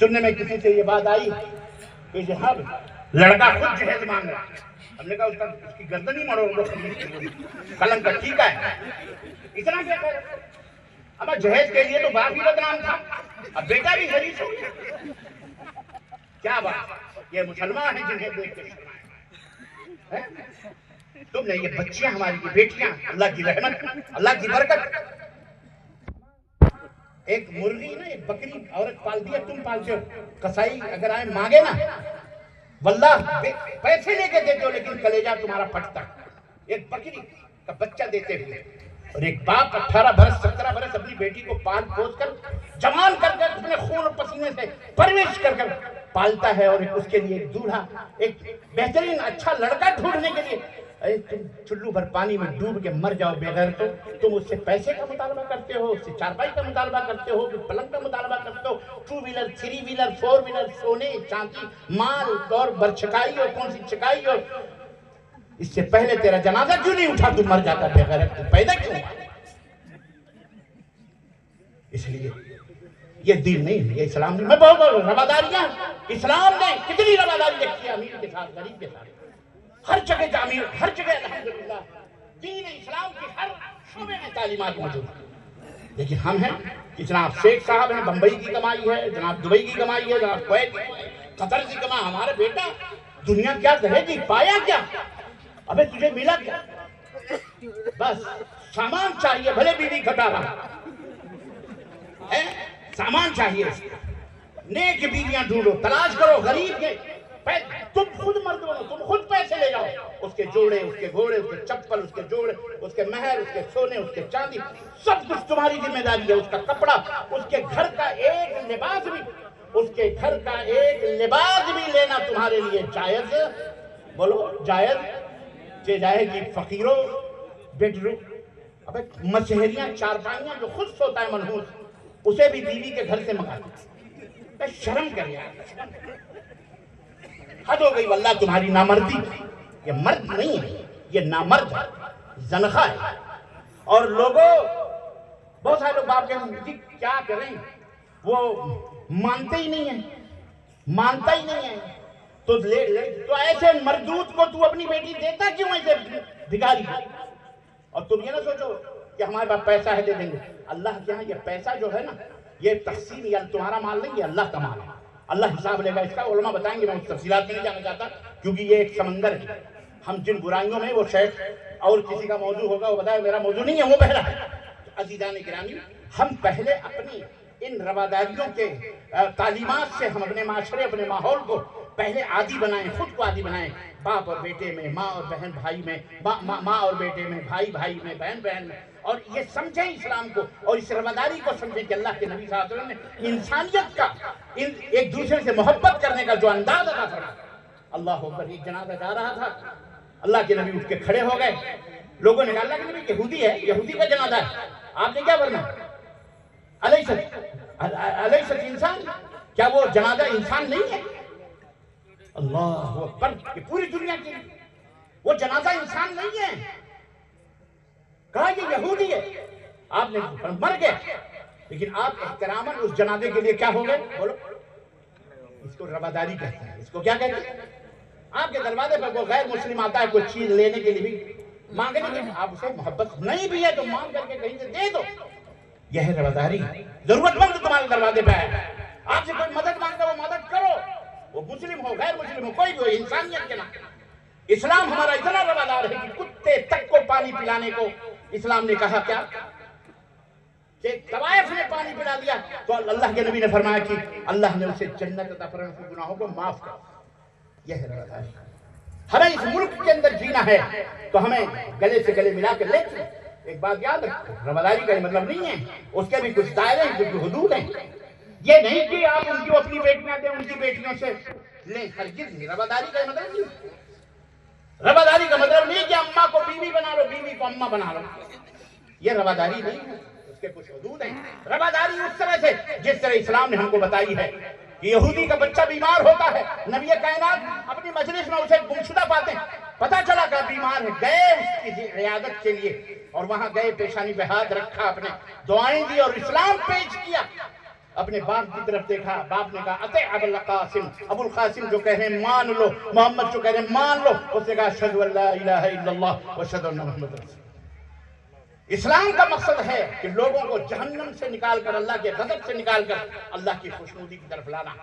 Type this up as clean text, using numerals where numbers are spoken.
سننے میں کسی سے یہ بات آئی کہ جناب لڑکا خود جہیز مانگ رہا ہے. ہم نے کہا اس کی گردن ہی مڑو قلم کا ٹھیک ہے اتنا کیا کر. اب جہیز کے لیے تو باپ ہی بدنام تھا, اب بیٹا بھی غریب ہو گیا. کیا بات, یہ مسلمان ہیں جنہیں دیکھ کے شرمائے. تم نے یہ بچیاں ہماری یہ بیٹیاں, اللہ کی رحمت, اللہ کی برکت. ایک مرغی نا, ایک بکری عورت پالتی ہے, تم پالتے ہو. قصائی اگر آئے مانگے نا, واللہ پیسے لے کے دیتے ہو لیکن کلیجہ تمہارا پھٹتا. ایک بکری کا بچہ دیتے ہوئے, اور ایک باپ 18 برس 17 برس اپنی بیٹی کو پال پوس کر جوان کر کر اپنے خون اور پسینے سے پرورش کر کر پالتا ہے, اور اس کے لیے ایک دولہا, ایک بہترین اچھا لڑکا ڈھونڈنے کے لیے. ارے تم چلو بھر پانی میں ڈوب کے مر جاؤ بغیر تو تم اس سے پیسے کا مطالبہ کرتے ہو, اس سے چارپائی کا مطالبہ کرتے ہو, پلنگ کا مطالبہ کرتے ہو, 2 ویلر 3 ویلر 4 ویلر, سونے چاندی مال اور برچکائی اور کون سی چکائی. اور اس سے پہلے تیرا جنازہ کیوں نہیں اٹھا, تم مر جاتا بغیر, تم پیدا کیوں ہوا. اس لیے یہ دین نہیں, یہ اسلام نہیں. میں بہت رواداریاں, اسلام نے کتنی رواداری رکھی ہے امیر کے ساتھ غریب کے ساتھ. ہر جگہ تعمیر, ہر جگہ الحمدللہ دین اسلام کی ہر شعبے میں تعلیمات موجود ہیں. لیکن ہم ہیں کہ جناب شیخ صاحب ہیں, بمبئی کی کمائی ہے, جناب دبئی کی کمائی ہے, جناب کویت کی, قطر کی کمائی. ہمارا بیٹا دنیا کیا کہے گی, پایا کیا, ابے تجھے ملا کیا. بس سامان چاہیے, بھلے بیوی کھٹا رہا ہے, سامان چاہیے. نیک بیویاں ڈھونڈو, تلاش کرو. غریب کے تم خود مرد ہو, تم خود پیسے لے جاؤ. اس کے جوڑے, اس کے گھوڑے, اس کے چپل, اس کے جوڑے, اس کے مہر, اس کے سونے, اس کے چاندی, سب کچھ تمہاری ذمہ داری ہے. اس کا کپڑا, اس کے گھر کا ایک لباس بھی, اس کے گھر کا ایک لباس بھی لینا تمہارے لیے جائز. بولو جائز جائے گی. فقیروں بیڈ روم, ابے مشہریاں چارپائیاں جو خود سوتا ہے منحوس, اسے بھی بیوی کے گھر سے منگاتا. شرم کر یار, حد ہو گئی واللہ تمہاری نامردی. یہ مرد نہیں ہے, یہ نامرد ہے, زنخہ ہے. اور لوگوں, بہت سارے لوگ باپ کہتے ہیں کیا کریں, وہ مانتے ہی نہیں ہیں, مانتا ہی نہیں ہے. تو ایسے مردود کو تو اپنی بیٹی دیتا کیوں, ایسے بھکاری کو. اور تم یہ نہ سوچو کہ ہمارے پاس پیسہ ہے دے دیں گے. اللہ کے ہاں یہ پیسہ جو ہے نا, یہ تقسیم یا تمہارا مال نہیں, یہ اللہ کا مال ہے. اللہ حساب لے گا اس کا. علماء بتائیں گے, میں اس تفصیلات میں نہیں جانا چاہتا کیونکہ یہ ایک سمندر ہے. ہم جن برائیوں میں, وہ شیخ اور کسی کا موضوع ہوگا وہ بتائے, میرا موضوع نہیں ہے, وہ بہرا ہے. عزیزان گرامی, ہم پہلے اپنی ان رواداریوں کے تعلیمات سے ہم اپنے معاشرے, اپنے ماحول کو پہلے عادی بنائیں, خود کو عادی بنائیں. باپ اور بیٹے میں, ماں اور بہن بھائی میں, ماں اور بیٹے میں, بھائی بھائی میں, بہن بہن میں. اور یہ سمجھیں اسلام کو, اور اس رواداری کو سمجھیں کہ اللہ کے نبی صلی اللہ علیہ وسلم نے انسانیت کا, ایک دوسرے سے محبت کرنے کا جو انداز عطا فرمایا. اللہ اکبر. ایک جنازہ جا رہا تھا, اللہ کے نبی اٹھ کے کھڑے ہو گئے. لوگوں نے کہا اللہ کے نبی یہودی ہے, یہودی کا جنازہ ہے, آپ نے کیا فرمایا, علیہ انسان, کیا وہ جنازہ انسان نہیں ہے. اللہ اکبر. کہ پوری دنیا کی وہ جنازہ انسان نہیں ہے, کہا یہ یہودی ہے. آپ نے مر گئے, لیکن آپ احتراماً اس جنازے کے لیے کیا ہو گئے, بولو. اس کو رواداری کہتے ہیں. اس کو کیا کہتے ہیں. آپ کے دروازے پر کوئی غیر مسلم آتا ہے کوئی چیز لینے کے لیے بھی, مانگنے کے لیے, آپ اسے محبت نہیں بھی ہے تو مانگ کر کے کہیں سے دے دو. یہ ہے رواداری. ضرورت مند تمہارے دروازے پہ ہے, آپ سے کوئی مدد مانگتا وہ مدد کرو, وہ مسلم ہو غیر مسلم ہو, کوئی بھی ہو, انسانیت کے نام. اسلام ہمارا اتنا روادار ہے کہ کتے تک کو پانی پلانے کو اسلام نے کہا کیا کہ طوائف نے پانی پلا دیا تو اللہ کے نبی نے فرمایا کہ اللہ نے اسے جنت عطا فرمایا, اس کے گناہوں کو معاف کر. یہ ہے رواداری. ہمیں اس ملک کے اندر جینا ہے تو ہمیں گلے سے گلے ملا کے لے چلیں. ایک بات یاد رکھو, رواداری کا یہ مطلب نہیں ہے, اس کے بھی کچھ دائرے ہیں, کچھ حدود ہیں. یہ نہیں کہ آپ ان کی اپنی بیٹیاں دیں, ان کی بیٹیوں سے لیں, ہرگز نہیں. رواداری کا یہ مطلب نہیں. رواداری کا مطلب نہیں کہ اماں کو بیوی بنا لو, بیوی کو اماں بنا لو. یہ رواداری نہیں ہے, اس کے کچھ حدود ہیں. رواداری اس طرح سے جس طرح اسلام نے ہم کو بتائی ہے. یہودی کا بچہ بیمار ہوتا ہے, نبی کائنات اپنی مجلس میں اسے گمشدہ پاتے ہیں, پتا چلا کہ بیمار ہے, گئے اس کی عیادت کے لیے, اور وہاں گئے, پیشانی پہ ہاتھ رکھا, اپنے دعائیں دی اور اسلام پیش کیا. اپنے باپ کی طرف دیکھا، باپ نے کہا اطع ابا القاسم، ابو القاسم جو کہہ رہے ہیں مان لو، محمد جو کہہ رہے ہیں مان لو. اس نے کہا اشہد ان لا الہ الا اللہ واشہد ان محمد رسول اللہ. اسلام کا مقصد ہے کہ لوگوں کو جہنم سے نکال کر، اللہ کے غضب سے نکال کر اللہ کی خوشنودی کی طرف لانا.